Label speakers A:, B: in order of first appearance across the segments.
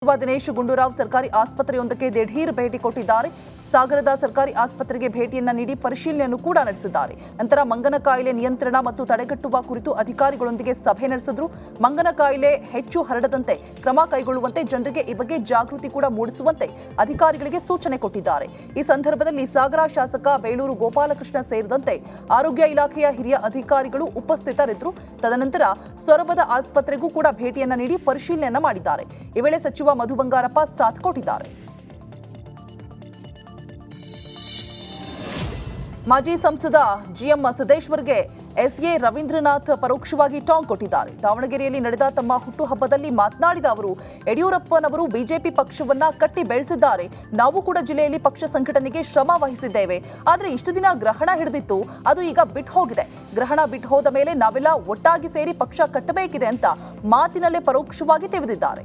A: ಸಚಿವ ದಿನೇಶ್ ಗುಂಡೂರಾವ್ ಸರ್ಕಾರಿ ಆಸ್ಪತ್ರೆಯೊಂದಕ್ಕೆ ದಿಢೀರ್ ಭೇಟಿ ಕೊಟ್ಟಿದ್ದಾರೆ. ಸಾಗರದ ಸರ್ಕಾರಿ ಆಸ್ಪತ್ರೆಗೆ ಭೇಟಿಯನ್ನ ನೀಡಿ ಪರಿಶೀಲನೆಯನ್ನು ಕೂಡ ನಡೆಸಿದ್ದಾರೆ. ನಂತರ ಮಂಗನ ಕಾಯಿಲೆ ನಿಯಂತ್ರಣ ಮತ್ತು ತಡೆಗಟ್ಟುವ ಕುರಿತು ಅಧಿಕಾರಿಗಳೊಂದಿಗೆ ಸಭೆ ನಡೆಸಿದ್ರು. ಮಂಗನ ಕಾಯಿಲೆ ಹೆಚ್ಚು ಹರಡದಂತೆ ಕ್ರಮ ಕೈಗೊಳ್ಳುವಂತೆ, ಜನರಿಗೆ ಈ ಬಗ್ಗೆ ಜಾಗೃತಿ ಕೂಡ ಮೂಡಿಸುವಂತೆ ಅಧಿಕಾರಿಗಳಿಗೆ ಸೂಚನೆ ಕೊಟ್ಟಿದ್ದಾರೆ. ಈ ಸಂದರ್ಭದಲ್ಲಿ ಸಾಗರ ಶಾಸಕ ಬೇಳೂರು ಗೋಪಾಲಕೃಷ್ಣ ಸೇರಿದಂತೆ ಆರೋಗ್ಯ ಇಲಾಖೆಯ ಹಿರಿಯ ಅಧಿಕಾರಿಗಳು ಉಪಸ್ಥಿತರಿದ್ದರು. ತದನಂತರ ಸೊರಬದ ಆಸ್ಪತ್ರೆಗೂ ಕೂಡ ಭೇಟಿಯನ್ನ ನೀಡಿ ಪರಿಶೀಲನೆಯನ್ನ ಮಾಡಿದ್ದಾರೆ. ಈ ವೇಳೆ ಸಚಿವ ಮಧು ಬಂಗಾರಪ್ಪ ಸಾಥ್ ಕೊಟ್ಟಿದ್ದಾರೆ. ಮಾಜಿ ಸಂಸದ ಜಿಎಂ ಸಿದ್ದೇಶ್ವರ್ಗೆ ಎಸ್ಎ ರವೀಂದ್ರನಾಥ್ ಪರೋಕ್ಷವಾಗಿ ಟಾಂಗ್ ಕೊಟ್ಟಿದ್ದಾರೆ. ದಾವಣಗೆರೆಯಲ್ಲಿ ನಡೆದ ತಮ್ಮ ಹುಟ್ಟುಹಬ್ಬದಲ್ಲಿ ಮಾತನಾಡಿದ ಅವರು, ಯಡಿಯೂರಪ್ಪನವರು ಬಿಜೆಪಿ ಪಕ್ಷವನ್ನ ಕಟ್ಟಿ ಬೆಳೆಸಿದ್ದಾರೆ. ನಾವು ಕೂಡ ಜಿಲ್ಲೆಯಲ್ಲಿ ಪಕ್ಷ ಸಂಘಟನೆಗೆ ಶ್ರಮ ವಹಿಸಿದ್ದೇವೆ. ಆದರೆ ಇಷ್ಟು ದಿನ ಗ್ರಹಣ ಹಿಡಿದಿತ್ತು, ಅದು ಈಗ ಬಿಟ್ಟು ಹೋಗಿದೆ. ಗ್ರಹಣ ಬಿಟ್ಟು ಹೋದ ಮೇಲೆ ನಾವೆಲ್ಲ ಒಟ್ಟಾಗಿ ಸೇರಿ ಪಕ್ಷ ಕಟ್ಟಬೇಕಿದೆ ಅಂತ ಮಾತಿನಲ್ಲೇ ಪರೋಕ್ಷವಾಗಿ ತೆಗೆದಿದ್ದಾರೆ.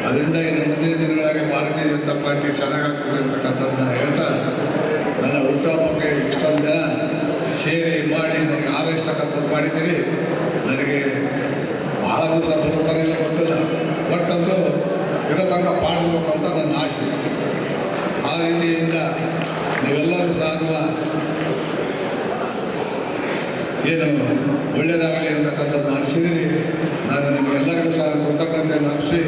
B: ಅದರಿಂದ ಇನ್ನು ಮುಂದಿನ ದಿನಗಳಾಗಿ ಭಾರತೀಯ ಜನತಾ ಪಾರ್ಟಿ ಚೆನ್ನಾಗಾಗ್ತದೆ ಅಂತಕ್ಕಂಥದ್ದನ್ನ ಹೇಳ್ತಾ, ನನ್ನ ಹುಟ್ಟುಹಬ್ಬಕ್ಕೆ ಇಷ್ಟೊಂದು ಜನ ಸೇರಿ ಮಾಡಿ ನನಗೆ ಆರೈಸ್ತಕ್ಕಂಥದ್ದು ಮಾಡಿದ್ದೀರಿ. ನನಗೆ ಭಾಳ ದಿವಸ ಬದುಕ್ತಾರೆ ಗೊತ್ತಿಲ್ಲ, ಒಟ್ಟಂತೂ ಇರೋ ತನಕ ಮಾಡಬೇಕು ಅಂತ ನನ್ನ ಆಸೆ. ಆ ರೀತಿಯಿಂದ ನೀವೆಲ್ಲರೂ ಸಹ ಏನು ಒಳ್ಳೆಯದಾಗಲಿ ಅಂತಕ್ಕಂಥದ್ದು ಅನಿಸಿದ್ದೀರಿ. ನಾನು ನಿಮಗೆಲ್ಲರಿಗೂ ಸಹ ಕೃತಜ್ಞತೆಯನ್ನು ಅರ್ಪಿಸಿ,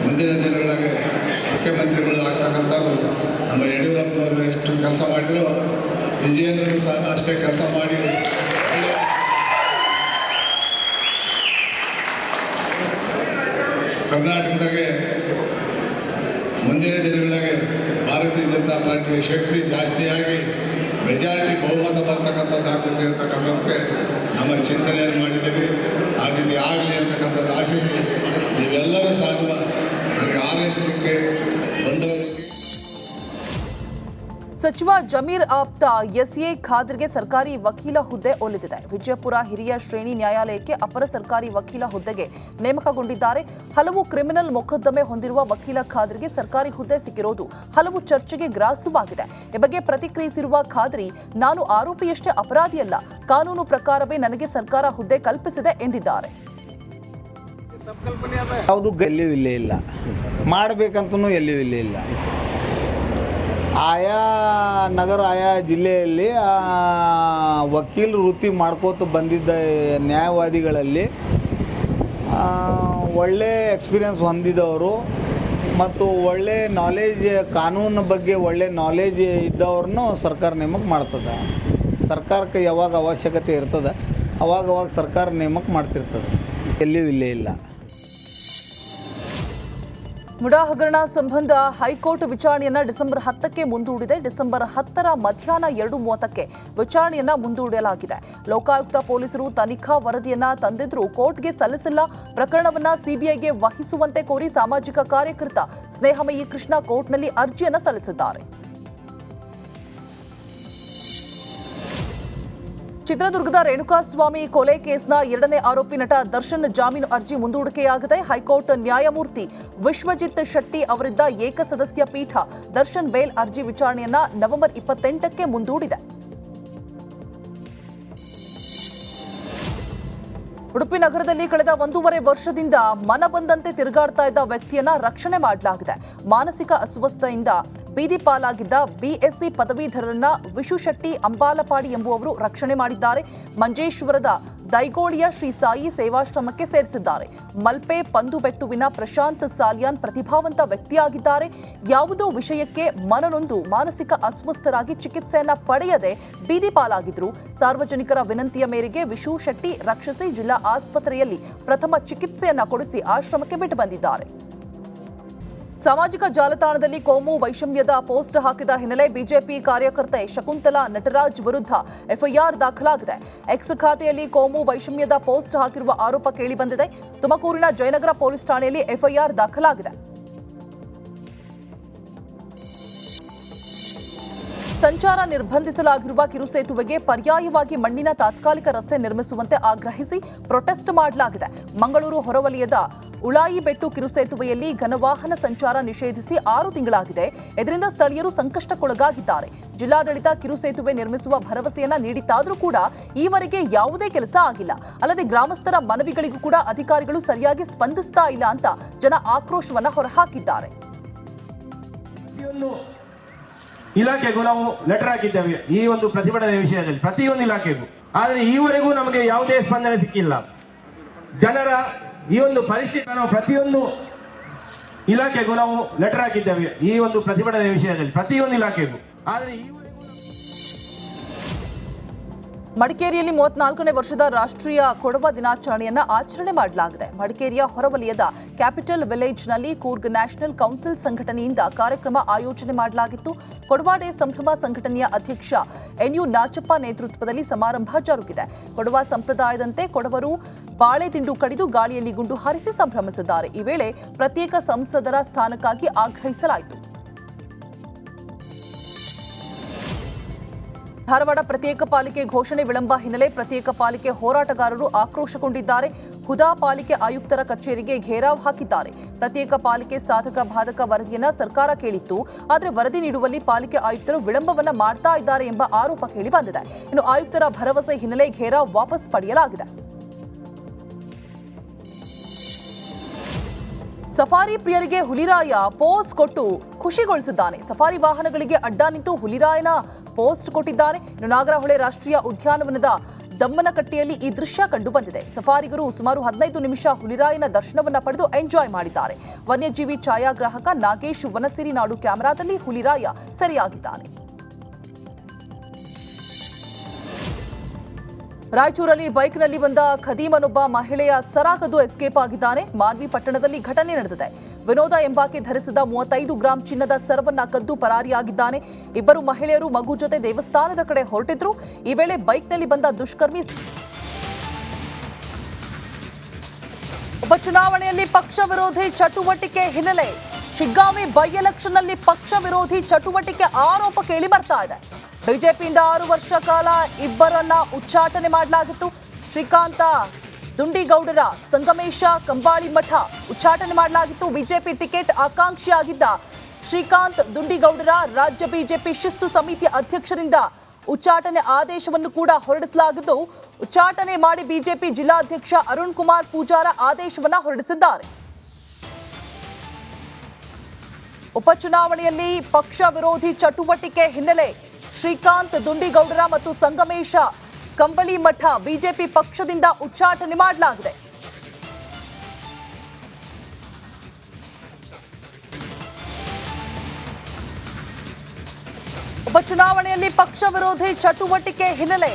B: ಮುಂದಿನ ದಿನಗಳಿಗೆ ಮುಖ್ಯಮಂತ್ರಿಗಳು ಆಗ್ತಕ್ಕಂಥವ್ರು ನಮ್ಮ ಯಡಿಯೂರಪ್ಪನವರು ಎಷ್ಟು ಕೆಲಸ ಮಾಡಿದ್ರು, ವಿಜಯೇಂದ್ರರು ಸಹ ಅಷ್ಟೇ ಕೆಲಸ ಮಾಡಿ ಕರ್ನಾಟಕದಾಗೆ ಮುಂದಿನ ದಿನಗಳಿಗೆ ಭಾರತೀಯ ಜನತಾ ಪಾರ್ಟಿಯ ಶಕ್ತಿ ಜಾಸ್ತಿಯಾಗಿ ಮೆಜಾರಿಟಿ ಬಹುಮತ ಬರ್ತಕ್ಕಂಥದ್ದು ಆಗ್ತದೆ ಅಂತಕ್ಕಂಥದ್ದಕ್ಕೆ ನಮ್ಮ ಚಿಂತನೆಯನ್ನು ಮಾಡಿದ್ದೀವಿ. ಆ ರೀತಿ ಆಗಲಿ ಅಂತಕ್ಕಂಥದ್ದು ಆಶಿಸಿ ನೀವೆಲ್ಲರೂ ಸಹ ನನಗೆ ಆರೈಸಲಿಕ್ಕೆ ಬಂದವರಿಗೆ.
A: ಸಚಿವ ಜಮೀರ್ ಆಪ್ತ ಎಸ್ಎ ಖಾದರ್ಗೆ ಸರ್ಕಾರಿ ವಕೀಲ ಹುದ್ದೆ ಒಲಿದಿದೆ. ವಿಜಯಪುರ ಹಿರಿಯ ಶ್ರೇಣಿ ನ್ಯಾಯಾಲಯಕ್ಕೆ ಅಪರ ಸರ್ಕಾರಿ ವಕೀಲ ಹುದ್ದೆಗೆ ನೇಮಕಗೊಂಡಿದ್ದಾರೆ. ಹಲವು ಕ್ರಿಮಿನಲ್ ಮೊಕದ್ದಮೆ ಹೊಂದಿರುವ ವಕೀಲ ಖಾದರ್ಗೆ ಸರ್ಕಾರಿ ಹುದ್ದೆ ಸಿಕ್ಕಿರೋದು ಹಲವು ಚರ್ಚೆಗೆ ಗ್ರಾಸವಾಗಿದೆ. ಈ ಬಗ್ಗೆ ಪ್ರತಿಕ್ರಿಯಿಸಿರುವ ಖಾದ್ರಿ, ನಾನು ಆರೋಪಿಯಷ್ಟೇ ಅಪರಾಧಿಯಲ್ಲ, ಕಾನೂನು ಪ್ರಕಾರವೇ ನನಗೆ ಸರ್ಕಾರ ಹುದ್ದೆ ಕಲ್ಪಿಸಿದೆ ಎಂದಿದ್ದಾರೆ.
C: ಯಾವುದು ಎಲ್ಲಿಯೂ ಇಲ್ಲೇ ಇಲ್ಲ, ಮಾಡಬೇಕಂತೂ ಎಲ್ಲಿಯೂ ಇಲ್ಲೇ ಇಲ್ಲ. ಆಯಾ ನಗರ ಆಯಾ ಜಿಲ್ಲೆಯಲ್ಲಿ ವಕೀಲ ವೃತ್ತಿ ಮಾಡ್ಕೋತ ಬಂದಿದ್ದ ನ್ಯಾಯವಾದಿಗಳಲ್ಲಿ ಒಳ್ಳೆ ಎಕ್ಸ್ಪೀರಿಯನ್ಸ್ ಹೊಂದಿದವರು ಮತ್ತು ಒಳ್ಳೆ ನಾಲೇಜ್, ಕಾನೂನು ಬಗ್ಗೆ ಒಳ್ಳೆ ನಾಲೇಜ್ ಇದ್ದವ್ರನ್ನೂ ಸರ್ಕಾರ ನೇಮಕ ಮಾಡ್ತದೆ. ಸರ್ಕಾರಕ್ಕೆ ಯಾವಾಗ ಅವಶ್ಯಕತೆ ಇರ್ತದೆ ಅವಾಗ ಸರ್ಕಾರ ನೇಮಕ ಮಾಡ್ತಿರ್ತದೆ, ಎಲ್ಲಿಯೂ ಇಲ್ಲೇ ಇಲ್ಲ.
A: ಮುಡಾ ಹಗರಣ ಸಂಬಂಧ ಹೈಕೋರ್ಟ್ ವಿಚಾರಣೆಯನ್ನ ಡಿಸೆಂಬರ್ 10ಕ್ಕೆ ಮುಂದೂಡಿದೆ. ಡಿಸೆಂಬರ್ 10ರ ಮಧ್ಯಾಹ್ನ 2:30ಕ್ಕೆ ವಿಚಾರಣೆಯನ್ನ ಮುಂದೂಡಲಾಗಿದೆ. ಲೋಕಾಯುಕ್ತ ಪೊಲೀಸರು ತನಿಖಾ ವರದಿಯನ್ನ ತಂದಿದ್ರೂ ಕೋರ್ಟ್ಗೆ ಸಲ್ಲಿಸಿಲ್ಲ. ಪ್ರಕರಣವನ್ನ ಸಿಬಿಐಗೆ ವಹಿಸುವಂತೆ ಕೋರಿ ಸಾಮಾಜಿಕ ಕಾರ್ಯಕರ್ತ ಸ್ನೇಹಮಯಿ ಕೃಷ್ಣ ಕೋರ್ಟ್ನಲ್ಲಿ ಅರ್ಜಿಯನ್ನ ಸಲ್ಲಿಸಿದ್ದಾರೆ. ಚಿತ್ರದುರ್ಗದ ರೇಣುಕಾಸ್ವಾಮಿ ಕೊಲೆ ಕೇಸ್ನ 2ನೇ ಆರೋಪಿ ನಟ ದರ್ಶನ್ ಜಾಮೀನು ಅರ್ಜಿ ಮುಂದೂಡಿಕೆಯಾಗಿದೆ. ಹೈಕೋರ್ಟ್ ನ್ಯಾಯಮೂರ್ತಿ ವಿಶ್ವಜಿತ್ ಶೆಟ್ಟಿ ಅವರಿದ್ದ ಏಕಸದಸ್ಯ ಪೀಠ ದರ್ಶನ್ ಬೇಲ್ ಅರ್ಜಿ ವಿಚಾರಣೆಯನ್ನ ನವೆಂಬರ್ 28ಕ್ಕೆ ಮುಂದೂಡಿದೆ. ಉಡುಪಿ ನಗರದಲ್ಲಿ ಕಳೆದ 1.5 ವರ್ಷದಿಂದ ಮನ ಬಂದಂತೆ ತಿರುಗಾಡ್ತಾ ಇದ್ದ ವ್ಯಕ್ತಿಯನ್ನ ರಕ್ಷಣೆ ಮಾಡಲಾಗಿದೆ. ಮಾನಸಿಕ ಅಸ್ವಸ್ಥತೆಯಿಂದ ಬೀದಿ ಪಾಲಾಗಿದ್ದ ಬಿಎಸ್ಸಿ ಪದವೀಧರರನ್ನ ವಿಶು ಶೆಟ್ಟಿ ಅಂಬಾಲಪಾಡಿ ಎಂಬುವವರು ರಕ್ಷಣೆ ಮಾಡಿದ್ದಾರೆ. ಮಂಜೇಶ್ವರದ ದೈಗೋಳಿಯ ಶ್ರೀ ಸಾಯಿ ಸೇವಾಶ್ರಮಕ್ಕೆ ಸೇರಿಸಿದ್ದಾರೆ. ಮಲ್ಪೆ ಪಂದುಬೆಟ್ಟುವಿನ ಪ್ರಶಾಂತ್ ಸಾಲಿಯಾನ್ ಪ್ರತಿಭಾವಂತ ವ್ಯಕ್ತಿಯಾಗಿದ್ದಾರೆ. ಯಾವುದೋ ವಿಷಯಕ್ಕೆ ಮನನೊಂದು ಮಾನಸಿಕ ಅಸ್ವಸ್ಥರಾಗಿ ಚಿಕಿತ್ಸೆಯನ್ನ ಪಡೆಯದೆ ಬೀದಿ ಪಾಲಾಗಿದ್ರು. ಸಾರ್ವಜನಿಕರ ವಿನಂತಿಯ ಮೇರೆಗೆ ವಿಶು ಶೆಟ್ಟಿ ರಕ್ಷಿಸಿ ಜಿಲ್ಲಾ ಆಸ್ಪತ್ರೆಯಲ್ಲಿ ಪ್ರಥಮ ಚಿಕಿತ್ಸೆಯನ್ನ ಕೊಡಿಸಿ ಆಶ್ರಮಕ್ಕೆ ಬಿಟ್ಟು ಬಂದಿದ್ದಾರೆ. ಸಾಮಾಜಿಕ ಜಾಲತಾಣದಲ್ಲಿ ಕೋಮು ವೈಷಮ್ಯದ ಪೋಸ್ಟ್ ಹಾಕಿದ ಹಿನ್ನೆಲೆ ಬಿಜೆಪಿ ಕಾರ್ಯಕರ್ತೆ ಶಕುಂತಲಾ ನಟರಾಜ್ ವಿರುದ್ಧ ಎಫ್ಐಆರ್ ದಾಖಲಾಗಿದೆ. ಎಕ್ಸ್ ಖಾತೆಯಲ್ಲಿ ಕೋಮು ವೈಷಮ್ಯದ ಪೋಸ್ಟ್ ಹಾಕಿರುವ ಆರೋಪ ಕೇಳಿಬಂದಿದೆ. ತುಮಕೂರಿನ ಜಯನಗರ ಪೊಲೀಸ್ ಠಾಣೆಯಲ್ಲಿ ಎಫ್ಐಆರ್ ದಾಖಲಾಗಿದೆ. ಸಂಚಾರ ನಿರ್ಬಂಧಿಸಲಾಗಿರುವ ಕಿರುಸೇತುವೆಗೆ ಪರ್ಯಾಯವಾಗಿ ಮಣ್ಣಿನ ತಾತ್ಕಾಲಿಕ ರಸ್ತೆ ನಿರ್ಮಿಸುವಂತೆ ಆಗ್ರಹಿಸಿ ಪ್ರೊಟೆಸ್ಟ್ ಮಾಡಲಾಗಿದೆ. ಮಂಗಳೂರು ಹೊರವಲಯದ ಉಳಾಯಿಬೆಟ್ಟು ಕಿರುಸೇತುವೆಯಲ್ಲಿ ಘನವಾಹನ ಸಂಚಾರ ನಿಷೇಧಿಸಿ 6 ತಿಂಗಳಾಗಿದೆ. ಇದರಿಂದ ಸ್ಥಳೀಯರು ಸಂಕಷ್ಟಕ್ಕೊಳಗಾಗಿದ್ದಾರೆ. ಜಿಲ್ಲಾಡಳಿತ ಕಿರುಸೇತುವೆ ನಿರ್ಮಿಸುವ ಭರವಸೆಯನ್ನ ನೀಡಿತ್ತಾದರೂ ಕೂಡ ಈವರೆಗೆ ಯಾವುದೇ ಕೆಲಸ ಆಗಿಲ್ಲ. ಅಲ್ಲದೆ ಗ್ರಾಮಸ್ಥರ ಮನವಿಗಳಿಗೂ ಕೂಡ ಅಧಿಕಾರಿಗಳು ಸರಿಯಾಗಿ ಸ್ಪಂದಿಸ್ತಾ ಇಲ್ಲ ಅಂತ ಜನ ಆಕ್ರೋಶವನ್ನ ಹೊರಹಾಕಿದ್ದಾರೆ.
D: ಇಲಾಖೆಗೂ ನಾವು ಲೆಟರ್ ಹಾಕಿದ್ದೇವೆ ಈ ಒಂದು ಪ್ರತಿಭಟನೆ ವಿಷಯದಲ್ಲಿ, ಪ್ರತಿಯೊಂದು ಇಲಾಖೆಗೂ. ಆದರೆ ಈವರೆಗೂ ನಮಗೆ ಯಾವುದೇ ಸ್ಪಂದನೆ ಸಿಕ್ಕಿಲ್ಲ. ಜನರ ಈ ಒಂದು ಪರಿಸ್ಥಿತಿ ನಾವು ಪ್ರತಿಯೊಂದು ಇಲಾಖೆಗೂ ನಾವು ಲೆಟರ್ ಹಾಕಿದ್ದೇವೆ ಈ ಒಂದು ಪ್ರತಿಭಟನೆ ವಿಷಯದಲ್ಲಿ, ಪ್ರತಿಯೊಂದು ಇಲಾಖೆಗೂ. ಆದರೆ
A: ಮಡಿಕೇರಿಯಲ್ಲಿ 34ನೇ ವರ್ಷದ ರಾಷ್ಟ್ರೀಯ ಕೊಡವ ದಿನಾಚರಣೆಯನ್ನ ಆಚರಣೆ ಮಾಡಲಾಗಿದೆ. ಮಡಿಕೇರಿಯ ಹೊರವಲಯದ ಕ್ಯಾಪಿಟಲ್ ವಿಲೇಜ್ನಲ್ಲಿ ಕೂರ್ಗ್ ನ್ಯಾಷನಲ್ ಕೌನ್ಸಿಲ್ ಸಂಘಟನೆಯಿಂದ ಕಾರ್ಯಕ್ರಮ ಆಯೋಜನೆ ಮಾಡಲಾಗಿತ್ತು. ಕೊಡವ ಡೇ ಸಂಭ್ರಮ ಸಂಘಟನೆಯ ಅಧ್ಯಕ್ಷ ಎನ್ಯು ನಾಚಪ್ಪ ನೇತೃತ್ವದಲ್ಲಿ ಸಮಾರಂಭ ಜರುಗಿದೆ. ಕೊಡವ ಸಂಪ್ರದಾಯದಂತೆ ಕೊಡವರು ಬಾಳೆ ದಿಂಡು ಕಡಿದು ಗಾಳಿಯಲ್ಲಿ ಗುಂಡು ಹಾರಿಸಿ ಸಂಭ್ರಮಿಸಿದ್ದಾರೆ. ಈ ವೇಳೆ ಪ್ರತ್ಯೇಕ ಸಂಸದರ ಸ್ಥಾನಕ್ಕಾಗಿ ಆಗ್ರಹಿಸಲಾಯಿತು. ಧಾರವಾಡ ಪ್ರತ್ಯೇಕ ಪಾಲಿಕೆ ಘೋಷಣೆ ವಿಳಂಬ ಹಿನ್ನೆಲೆ ಪ್ರತ್ಯೇಕ ಪಾಲಿಕೆ ಹೋರಾಟಗಾರರು ಆಕ್ರೋಶಗೊಂಡಿದ್ದಾರೆ. ಹುದಾ ಪಾಲಿಕೆ ಆಯುಕ್ತರ ಕಚೇರಿಗೆ ಘೇರಾವ್ ಹಾಕಿದ್ದಾರೆ. ಪ್ರತ್ಯೇಕ ಪಾಲಿಕೆ ಸಾಧಕ ಬಾಧಕ ವರದಿಯನ್ನ ಸರ್ಕಾರ ಕೇಳಿತ್ತು. ಆದರೆ ವರದಿ ನೀಡುವಲ್ಲಿ ಪಾಲಿಕೆ ಆಯುಕ್ತರು ವಿಳಂಬವನ್ನ ಮಾಡ್ತಾ ಇದ್ದಾರೆ ಎಂಬ ಆರೋಪ ಕೇಳಿ ಬಂದಿದೆ. ಇನ್ನು ಆಯುಕ್ತರ ಭರವಸೆ ಹಿನ್ನೆಲೆ ಘೇರಾವ್ ವಾಪಸ್ ಪಡೆಯಲಾಗಿದೆ. ಸಫಾರಿ ಪ್ರಿಯರಿಗೆ ಹುಲಿರಾಯ ಪೋಸ್ಟ್ ಕೊಟ್ಟು ಖುಷಿಗೊಳಿಸಿದ್ದಾನೆ. ಸಫಾರಿ ವಾಹನಗಳಿಗೆ ಅಡ್ಡ ನಿಂತು ಹುಲಿರಾಯನ ಪೋಸ್ಟ್ ಕೊಟ್ಟಿದ್ದಾನೆ. ಇನ್ನು ನಾಗರಹೊಳೆ ರಾಷ್ಟ್ರೀಯ ಉದ್ಯಾನವನದ ದಮ್ಮನಕಟ್ಟೆಯಲ್ಲಿ ಈ ದೃಶ್ಯ ಕಂಡು ಬಂದಿದೆ. ಸಫಾರಿಗರು ಸುಮಾರು 15 ನಿಮಿಷ ಹುಲಿರಾಯನ ದರ್ಶನವನ್ನ ಪಡೆದು ಎಂಜಾಯ್ ಮಾಡಿದ್ದಾರೆ. ವನ್ಯಜೀವಿ ಛಾಯಾಗ್ರಾಹಕ ನಾಗೇಶ್ ವನಸಿರಿ ನಾಡು ಕ್ಯಾಮೆರಾದಲ್ಲಿ ಹುಲಿರಾಯ ಸೆರೆಯಾಗಿದ್ದಾನೆ. ರಾಯಚೂರಲ್ಲಿ ಬೈಕ್ನಲ್ಲಿ ಬಂದ ಖದೀಮನೊಬ್ಬ ಮಹಿಳೆಯ ಸರಾಗದು ಎಸ್ಕೇಪ್ ಆಗಿದ್ದಾನೆ. ಮಾನ್ವಿ ಪಟ್ಟಣದಲ್ಲಿ ಘಟನೆ ನಡೆದಿದೆ. ವಿನೋದ ಎಂಬಾಕೆ ಧರಿಸಿದ 35 ಗ್ರಾಂ ಚಿನ್ನದ ಸರವನ್ನ ಕದ್ದು ಪರಾರಿಯಾಗಿದ್ದಾನೆ. ಇಬ್ಬರು ಮಹಿಳೆಯರು ಮಗು ಜೊತೆ ದೇವಸ್ಥಾನದ ಕಡೆ ಹೊರಟಿದ್ರು. ಈ ವೇಳೆ ಬೈಕ್ನಲ್ಲಿ ಬಂದ ದುಷ್ಕರ್ಮಿ ಉಪಚುನಾವಣೆಯಲ್ಲಿ ಪಕ್ಷ ವಿರೋಧಿ ಚಟುವಟಿಕೆ ಹಿನ್ನೆಲೆ ಶಿಗ್ಗಾಂವಿ ಬೈ ಎಲೆಕ್ಷನ್ನಲ್ಲಿ ಪಕ್ಷ ವಿರೋಧಿ ಚಟುವಟಿಕೆ ಆರೋಪ ಕೇಳಿ ಬರ್ತಾ ಇದೆ. ಬಿಜೆಪಿಯಿಂದ 6 ವರ್ಷ ಕಾಲ ಇಬ್ಬರನ್ನ ಉಚ್ಚಾಟನೆ ಮಾಡಲಾಗಿತ್ತು. ಶ್ರೀಕಾಂತ ದುಂಡಿಗೌಡರ ಸಂಗಮೇಶ ಕಂಬಾಳಿ ಮಠ ಉಚ್ಚಾಟನೆ ಮಾಡಲಾಗಿತ್ತು. ಬಿಜೆಪಿ ಟಿಕೆಟ್ ಆಕಾಂಕ್ಷಿಯಾಗಿದ್ದ ಶ್ರೀಕಾಂತ್ ದುಂಡಿಗೌಡರ ರಾಜ್ಯ ಬಿಜೆಪಿ ಶಿಸ್ತು ಸಮಿತಿ ಅಧ್ಯಕ್ಷರಿಂದ ಉಚ್ಚಾಟನೆ ಆದೇಶವನ್ನು ಕೂಡ ಹೊರಡಿಸಲಾಗಿದ್ದು, ಉಚ್ಚಾಟನೆ ಮಾಡಿ ಬಿಜೆಪಿ ಜಿಲ್ಲಾಧ್ಯಕ್ಷ ಅರುಣ್ ಕುಮಾರ್ ಪೂಜಾರ ಆದೇಶವನ್ನ ಹೊರಡಿಸಿದ್ದಾರೆ. ಉಪಚುನಾವಣೆಯಲ್ಲಿ ಪಕ್ಷ ವಿರೋಧಿ ಚಟುವಟಿಕೆ ಹಿನ್ನೆಲೆ ಶ್ರೀಕಾಂತ್ ದುಂಡಿಗೌಡರ ಮತ್ತು ಸಂಗಮೇಶ ಕಂಬಳಿ ಮಠ ಬಿಜೆಪಿ ಪಕ್ಷದಿಂದ ಉಚ್ಚಾಟನೆ ಮಾಡಲಾಗಿದೆ. ಉಪಚುನಾವಣೆಯಲ್ಲಿ ಪಕ್ಷ ವಿರೋಧಿ ಚಟುವಟಿಕೆ ಹಿನ್ನೆಲೆ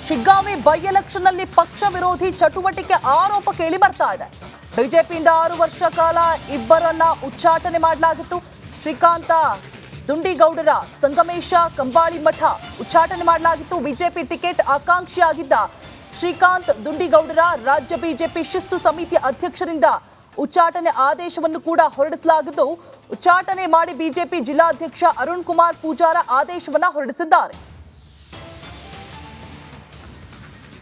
A: ಶಿಗ್ಗಾಂವಿ ಬೈ ಎಲೆಕ್ಷನ್ನಲ್ಲಿ ಪಕ್ಷ ವಿರೋಧಿ ಚಟುವಟಿಕೆ ಆರೋಪ ಕೇಳಿ ಬರ್ತಾ ಇದೆ. ಬಿಜೆಪಿಯಿಂದ 6 ವರ್ಷ ಕಾಲ ಇಬ್ಬರನ್ನ ಉಚ್ಚಾಟನೆ ಮಾಡಲಾಗಿತ್ತು. ಶ್ರೀಕಾಂತ ದುಂಡಿಗೌಡರ ಸಂಗಮೇಶ ಕಂಬಾಳಿ ಮಠ ಉಚ್ಚಾಟನೆ ಮಾಡಲಾಗಿತ್ತು. ಬಿಜೆಪಿ ಟಿಕೆಟ್ ಆಕಾಂಕ್ಷಿಯಾಗಿದ್ದ ಶ್ರೀಕಾಂತ್ ದುಂಡಿಗೌಡರ ರಾಜ್ಯ ಬಿಜೆಪಿ ಶಿಸ್ತು ಸಮಿತಿ ಅಧ್ಯಕ್ಷರಿಂದ ಉಚ್ಚಾಟನೆ ಆದೇಶವನ್ನು ಕೂಡ ಹೊರಡಿಸಲಾಗಿದ್ದು, ಉಚ್ಚಾಟನೆ ಮಾಡಿ ಬಿಜೆಪಿ ಜಿಲ್ಲಾಧ್ಯಕ್ಷ ಅರುಣ್ ಕುಮಾರ್ ಪೂಜಾರ ಆದೇಶವನ್ನ ಹೊರಡಿಸಿದ್ದಾರೆ.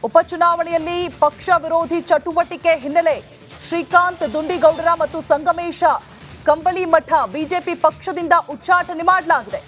A: ಉಪಚುನಾವಣೆಯಲ್ಲಿ ಪಕ್ಷ ವಿರೋಧಿ ಚಟುವಟಿಕೆ ಹಿನ್ನೆಲೆ ಶ್ರೀಕಾಂತ್ ದುಂಡಿಗೌಡರ ಮತ್ತು ಸಂಗಮೇಶ ಕಂಬಳಿ ಮಠ ಬಿಜೆಪಿ ಪಕ್ಷದಿಂದ ಉಚ್ಚಾಟನೆ ಮಾಡಲಾಗಿದೆ.